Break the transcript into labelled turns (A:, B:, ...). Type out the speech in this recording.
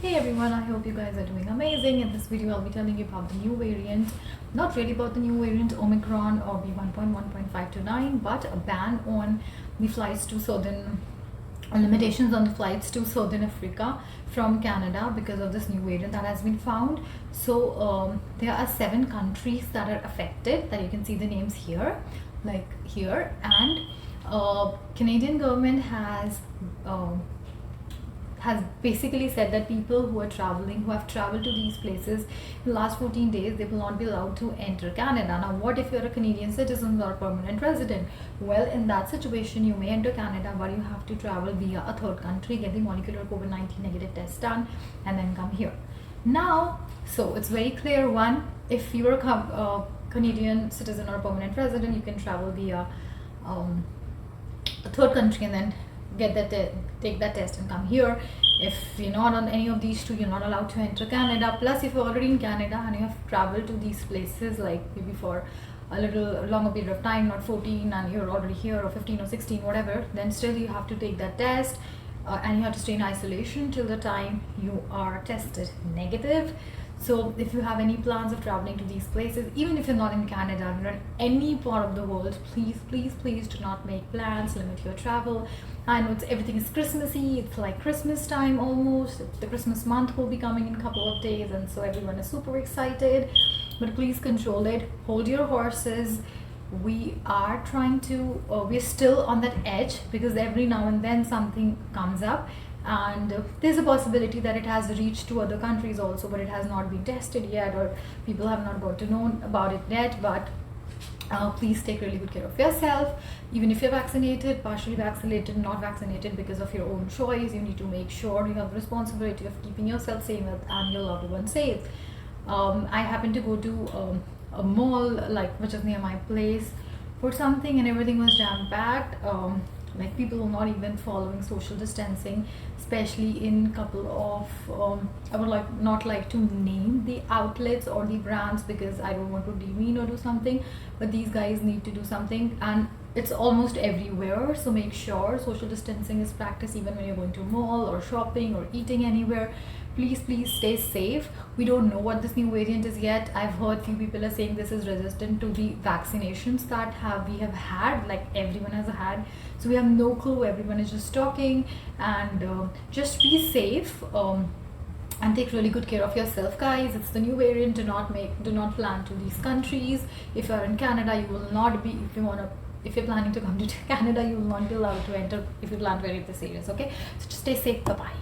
A: Hey everyone, I hope you guys are doing amazing. In this video, I'll be telling you about the new variant. Not really about the new variant Omicron or B1.1.529, but a ban on the flights to southern, or limitations on the flights to southern Africa from Canada because of this new variant that has been found. So there are 7 countries that are affected, that you can see the names here, like here, and Canadian government has basically said that people who are traveling, who have traveled to these places in the last 14 days, they will not be allowed to enter Canada. Now, what if you're a Canadian citizen or permanent resident? Well, in that situation, you may enter Canada, but you have to travel via a third country, get the molecular COVID-19 negative test done, and then come here. Now, so it's very clear. One, if you're a Canadian citizen or permanent resident, you can travel via a third country and then take that test and come here. If you're not on any of these two, you're not allowed to enter Canada. Plus, if you're already in Canada and you have traveled to these places like maybe for a little longer period of time, not 14, and you're already here, or 15 or 16, whatever, then still you have to take that test, and you have to stay in isolation till the time you are tested negative. So if you have any plans of traveling to these places, even if you're not in Canada, you're in any part of the world, please do not make plans, limit your travel. I know everything is Christmassy, it's like Christmas time almost. The Christmas month will be coming in a couple of days, and so everyone is super excited, but please control it, hold your horses. We are trying to, we're still on that edge because every now and then something comes up, and there's a possibility that it has reached to other countries also, but it has not been tested yet, or people have not got to know about it yet. But please take really good care of yourself. Even if you're vaccinated, partially vaccinated, not vaccinated, because of your own choice, you need to make sure you have the responsibility of keeping yourself safe and your loved ones safe. I happened to go to a mall, like, which is near my place, for something, and everything was jam-packed. Like, people were not even following social distancing, especially in couple of I would not like to name the outlets or the brands because I don't want to demean or do something, but these guys need to do something, and it's almost everywhere. So make sure social distancing is practiced even when you're going to a mall or shopping or eating anywhere. Please stay safe. We don't know what this new variant is yet. I've heard few people are saying this is resistant to the vaccinations that we have had, like everyone has had. So we have no clue. Everyone is just talking, and just be safe. And take really good care of yourself, guys. It's the new variant. Do not plan to these countries. If you're in Canada, you will not be. If you're planning to come to Canada, you will not be allowed to enter if you plan to enter this areas. Okay, so just stay safe. Bye bye.